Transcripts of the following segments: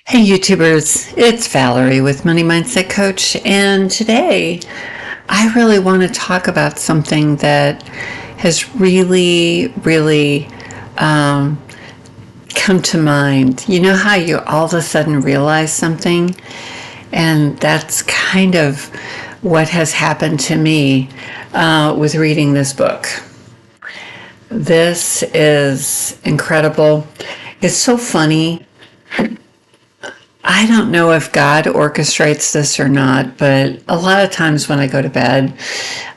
Hey YouTubers, it's Valerie with Money Mindset Coach, and today I really want to talk about something that has really come to mind. You know how you all of a sudden realize something, and that's kind of what has happened to me with reading this book. This is incredible. It's so funny. I don't know if God orchestrates this or not, but a lot of times when I go to bed,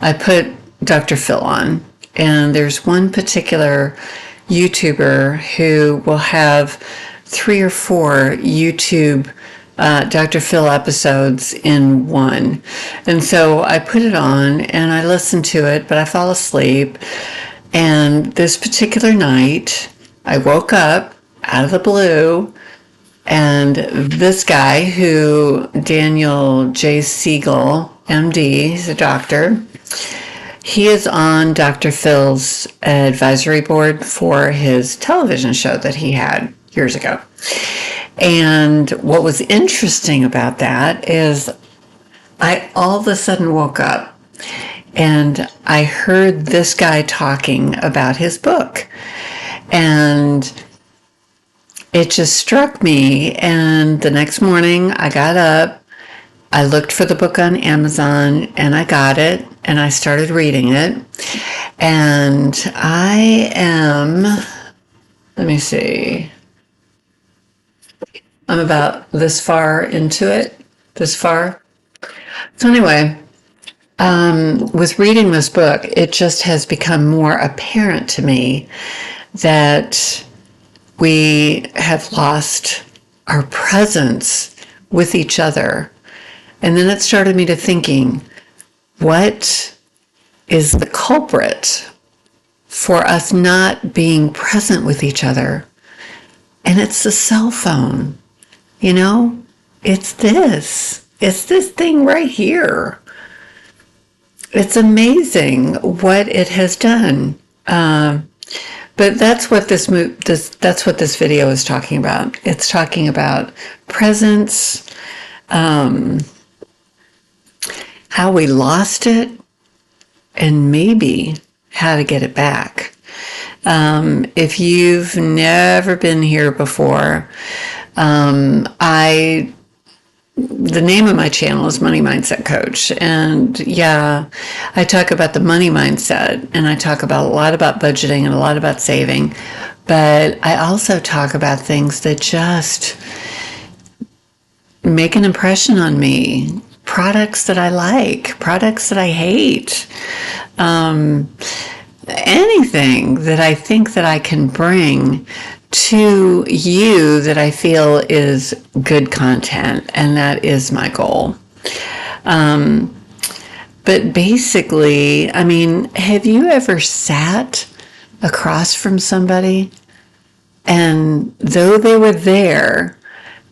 I put Dr. Phil on. And there's one particular YouTuber who will have 3 or 4 YouTube Dr. Phil episodes in one. And so I put it on and I listen to it, but I fall asleep. And this particular night, I woke up out of the blue. And this guy, who Daniel J. Siegel, MD, he's a doctor, he is on Dr. Phil's advisory board for his television show that he had years ago. And what was interesting about that is I all of a sudden woke up and I heard this guy talking about his book. And it just struck me, and the next morning I got up, I looked for the book on Amazon, and I got it, and I started reading it. And I am, let me see, I'm about this far into it, this far. So anyway, with reading this book, it just has become more apparent to me that we have lost our presence with each other. And then it started me to thinking, what is the culprit for us not being present with each other? And it's the cell phone. You know, it's this thing right here. It's amazing what it has done. But that's what this video is talking about. It's talking about presence, how we lost it, and maybe how to get it back. If you've never been here before, the name of my channel is Money Mindset Coach. And yeah, I talk about the money mindset, and I talk about a lot about budgeting and a lot about saving. But I also talk about things that just make an impression on me. Products that I like, products that I hate. Anything that I think that I can bring to you that I feel is good content, and that is my goal. But basically, I mean, have you ever sat across from somebody and though they were there,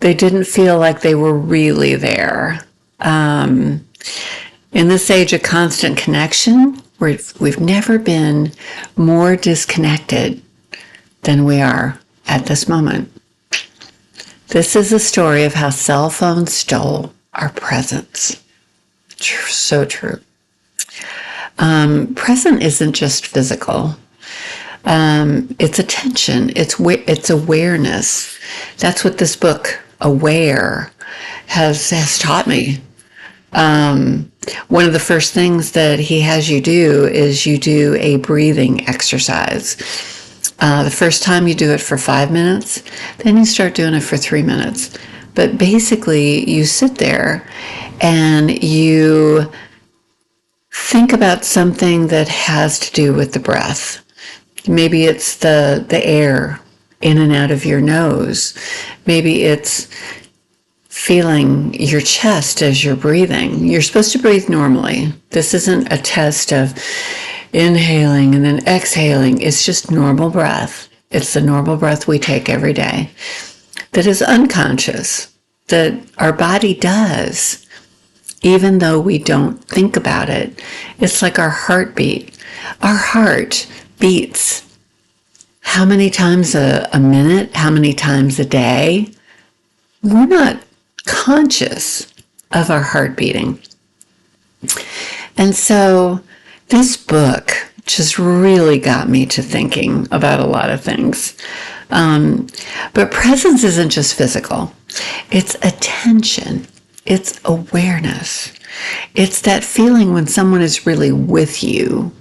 they didn't feel like they were really there? In this age of constant connection, we've never been more disconnected than we are at this moment. This is a story of how cell phones stole our presence. So true. Present isn't just physical. It's attention. It's awareness. That's what this book, Aware, has taught me. One of the first things that he has you do is you do a breathing exercise. The first time you do it for 5 minutes, then you start doing it for 3 minutes. But basically, you sit there and you think about something that has to do with the breath. Maybe it's the air in and out of your nose. Maybe it's feeling your chest as you're breathing. You're supposed to breathe normally. This isn't a test of inhaling and then exhaling. It's just normal breath. It's the normal breath we take every day that is unconscious, that our body does, even though we don't think about it. It's like our heartbeat. Our heart beats how many times a minute, how many times a day? we're not conscious of our heart beating. And so this book just really got me to thinking about a lot of things. But presence isn't just physical. It's attention. It's awareness. It's that feeling when someone is really with you,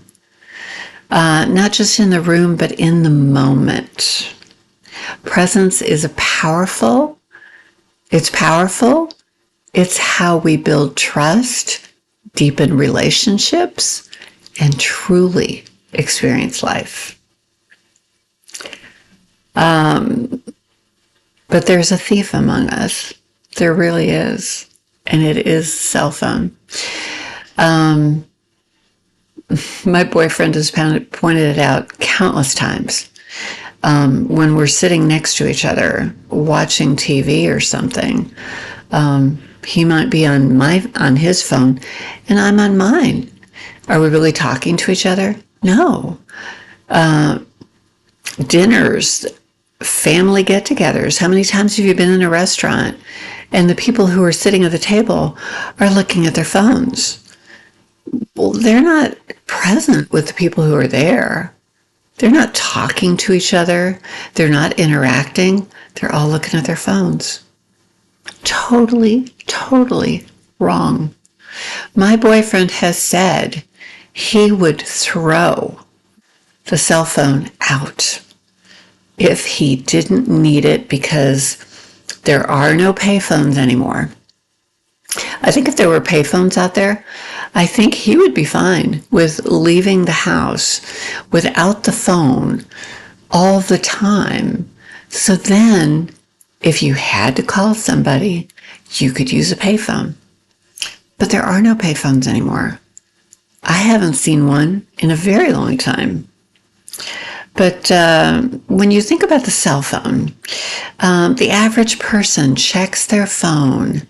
not just in the room, but in the moment. Presence is powerful. It's powerful. It's how we build trust, deepen relationships, and truly experience life. But there's a thief among us. There really is. And it is cell phone. My boyfriend has pointed it out countless times. When we're sitting next to each other, watching TV or something, he might be on his phone and I'm on mine. Are we really talking to each other? No. Dinners, family get-togethers. How many times have you been in a restaurant and the people who are sitting at the table are looking at their phones? Well, they're not present with the people who are there. They're not talking to each other. They're not interacting. They're all looking at their phones. Totally, totally wrong. My boyfriend has said he would throw the cell phone out if he didn't need it because there are no payphones anymore. I think if there were payphones out there, I think he would be fine with leaving the house without the phone all the time. So then, if you had to call somebody, you could use a payphone. But there are no payphones anymore. I haven't seen one in a very long time. But when you think about the cell phone, the average person checks their phone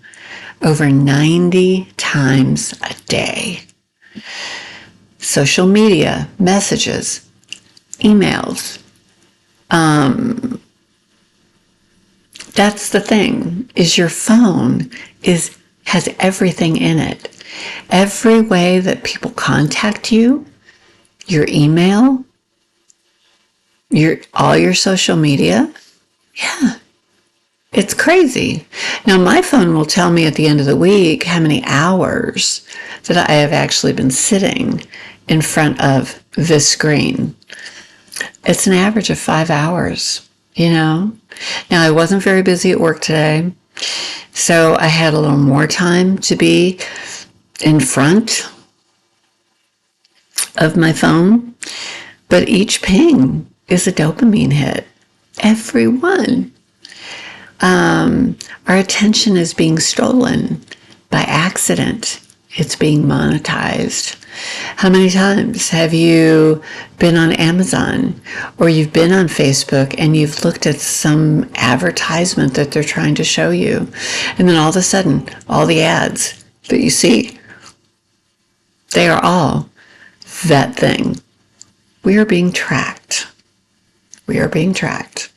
over 90 times a day. Social media, messages, emails. That's the thing, is your phone has everything in it. Every way that people contact you, your email, all your social media. Yeah. It's crazy. Now, my phone will tell me at the end of the week how many hours that I have actually been sitting in front of this screen. It's an average of 5 hours, Now, I wasn't very busy at work today, so I had a little more time to be in front of my phone, but each ping is a dopamine hit. Every one. Our attention is being stolen by accident. It's being monetized. How many times have you been on Amazon or you've been on Facebook and you've looked at some advertisement that they're trying to show you, and then all of a sudden, all the ads that you see, they are all that thing. We are being tracked. We are being tracked.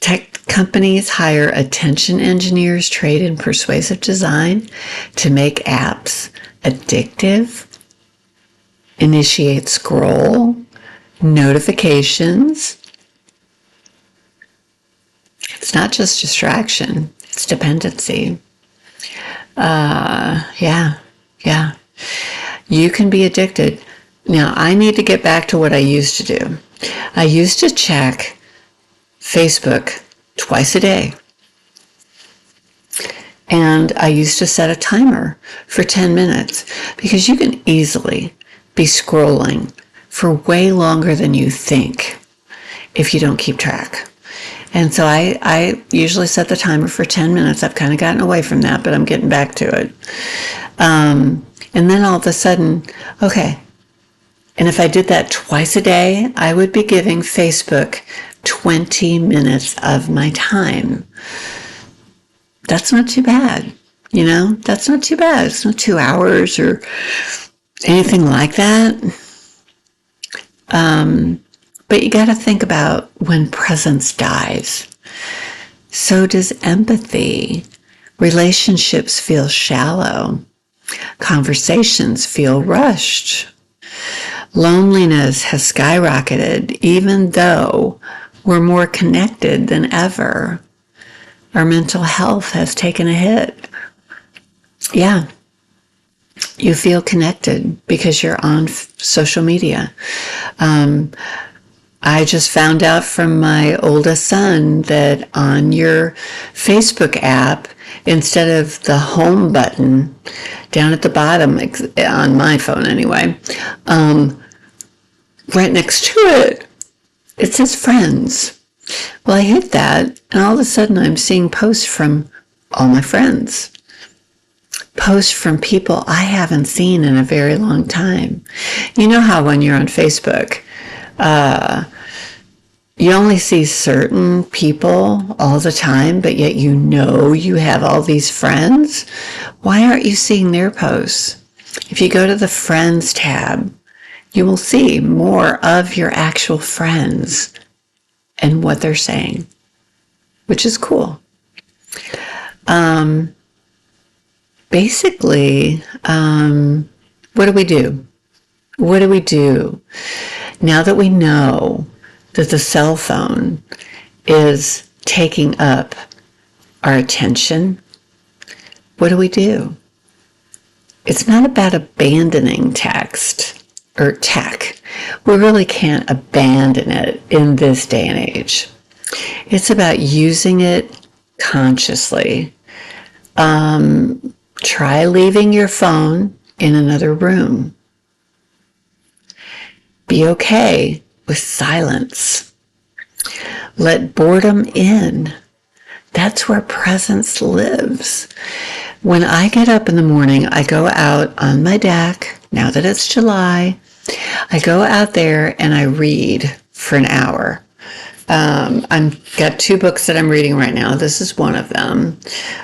Tech companies hire attention engineers trained in persuasive design to make apps addictive, initiate scroll, notifications. It's not just distraction, it's dependency. Yeah. You can be addicted. Now, I need to get back to what I used to do. I used to check Facebook twice a day. And I used to set a timer for 10 minutes because you can easily be scrolling for way longer than you think if you don't keep track. And so I usually set the timer for 10 minutes. I've kind of gotten away from that, but I'm getting back to it. And then all of a sudden, okay. And if I did that twice a day, I would be giving Facebook 20 minutes of my time. That's not too bad. That's not too bad. It's not 2 hours or anything like that. But you got to think about when presence dies. So does empathy. Relationships feel shallow. Conversations feel rushed. Loneliness has skyrocketed even though we're more connected than ever. Our mental health has taken a hit. Yeah, you feel connected because you're on social media. I just found out from my oldest son that on your Facebook app, instead of the home button down at the bottom, on my phone anyway, right next to it, it says friends. Well, I hit that, and all of a sudden I'm seeing posts from all my friends. Posts from people I haven't seen in a very long time. You know how when you're on Facebook, you only see certain people all the time, but yet you know you have all these friends. Why aren't you seeing their posts? If you go to the Friends tab, you will see more of your actual friends and what they're saying, which is cool. Basically, what do we do? What do we do now that we know that the cell phone is taking up our attention? What do we do? It's not about abandoning text or tech. We really can't abandon it in this day and age. It's about using it consciously. Try leaving your phone in another room. Be okay with silence. Let boredom in. That's where presence lives. When I get up in the morning, I go out on my deck. Now that it's July, I go out there and I read for an hour. I've got 2 books that I'm reading right now. This is one of them.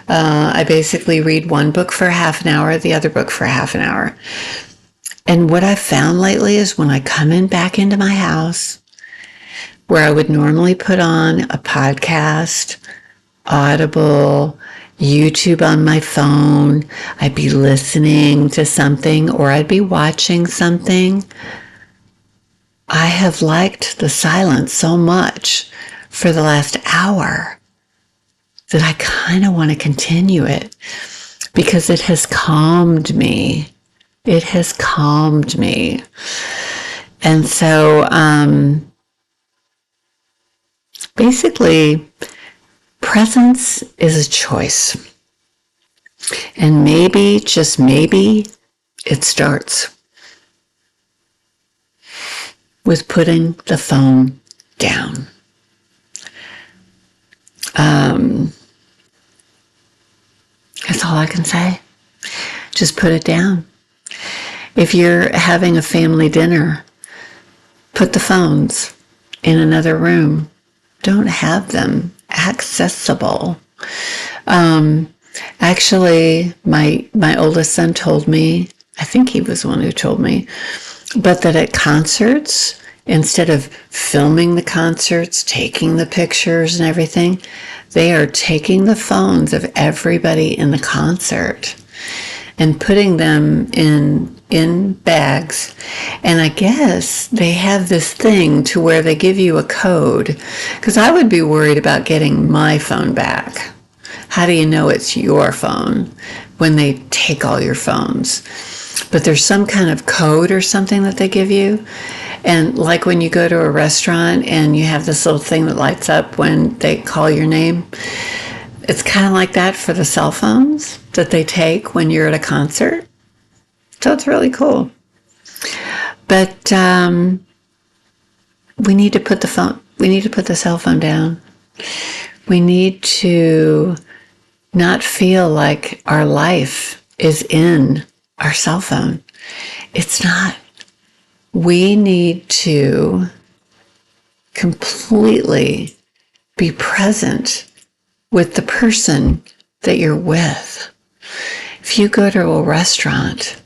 I basically read one book for half an hour, the other book for half an hour. And what I've found lately is when I come in back into my house, where I would normally put on a podcast, Audible, YouTube on my phone, I'd be listening to something or I'd be watching something. I have liked the silence so much for the last hour that I kind of want to continue it because it has calmed me. It has calmed me. And so basically, presence is a choice. And maybe, just maybe, it starts with putting the phone down. That's all I can say. Just put it down. If you're having a family dinner, put the phones in another room. Don't have them accessible. Actually, my oldest son told me, I think he was the one who told me, but that at concerts, instead of filming the concerts, taking the pictures and everything, they are taking the phones of everybody in the concert and putting them in bags. And I guess they have this thing to where they give you a code, because I would be worried about getting my phone back. How do you know it's your phone when they take all your phones? But there's some kind of code or something that they give you. And like when you go to a restaurant and you have this little thing that lights up when they call your name, it's kind of like that for the cell phones that they take when you're at a concert. So it's really cool. But we need to put the cell phone down. We need to not feel like our life is in our cell phone. It's not. We need to completely be present with the person that you're with. If you go to a restaurant,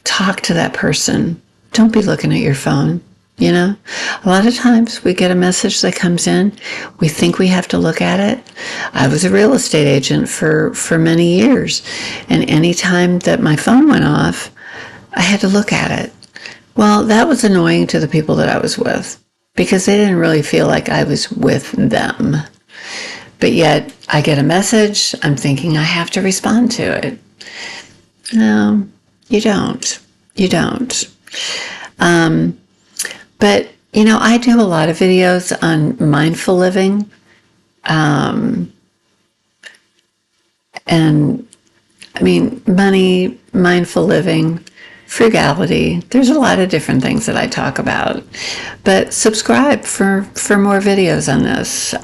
talk to that person. Don't be looking at your phone. You know, a lot of times we get a message that comes in, we think we have to look at it. I was a real estate agent for many years, and any time that my phone went off, I had to look at it. Well, that was annoying to the people that I was with because they didn't really feel like I was with them. But yet I get a message, I'm thinking I have to respond to it. No, you don't. You don't. But, you know, I do a lot of videos on mindful living. And I mean, money, mindful living, frugality. There's a lot of different things that I talk about. But subscribe for more videos on this.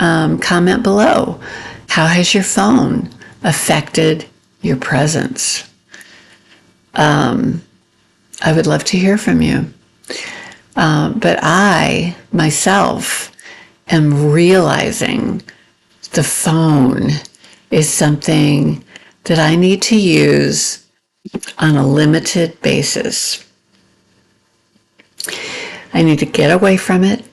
Comment below. How has your phone affected your presence? I would love to hear from you. But I, myself, am realizing the phone is something that I need to use on a limited basis. I need to get away from it.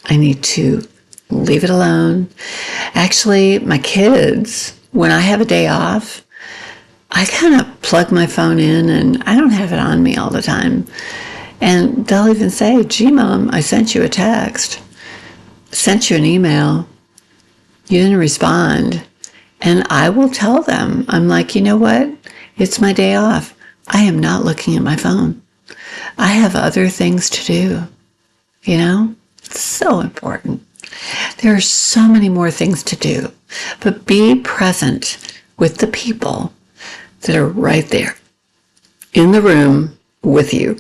I need to leave it alone. Actually, my kids, when I have a day off, I kind of plug my phone in and I don't have it on me all the time. And they'll even say, gee, Mom, I sent you a text, sent you an email. You didn't respond. And I will tell them, I'm like, you know what? It's my day off. I am not looking at my phone. I have other things to do. You know, it's so important. There are so many more things to do, but be present with the people that are right there in the room with you.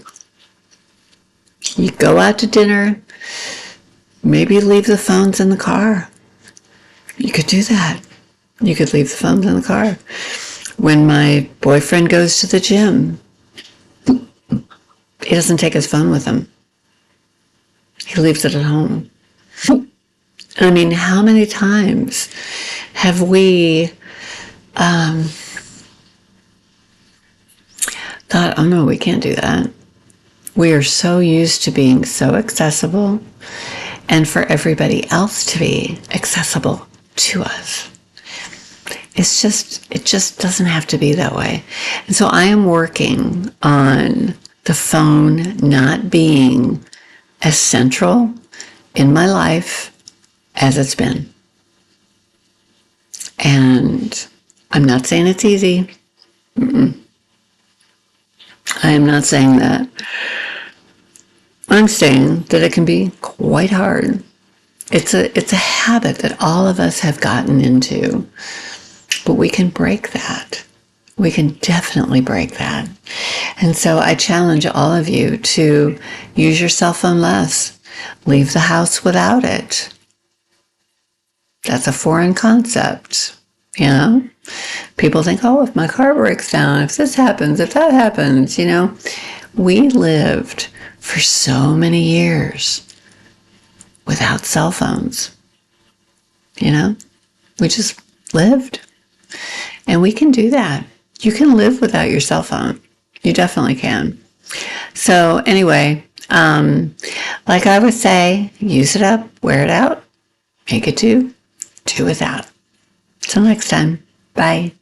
You go out to dinner, maybe leave the phones in the car. You could do that. You could leave the phones in the car. When my boyfriend goes to the gym, he doesn't take his phone with him. He leaves it at home. I mean, how many times have we thought, oh no, we can't do that. We are so used to being so accessible and for everybody else to be accessible to us. It just doesn't have to be that way. And so I am working on the phone not being as central in my life as it's been. And I'm not saying it's easy. I am not saying that. I'm saying that it can be quite hard. It's a habit that all of us have gotten into, but we can break that. We can definitely break that. And so I challenge all of you to use your cell phone less. Leave the house without it. That's a foreign concept, you know? People think, oh, if my car breaks down, if this happens, if that happens, you know? We lived for so many years without cell phones, you know? We just lived. And we can do that. You can live without your cell phone. You definitely can. So anyway, like I would say, use it up, wear it out, make it do without. Till next time. Bye.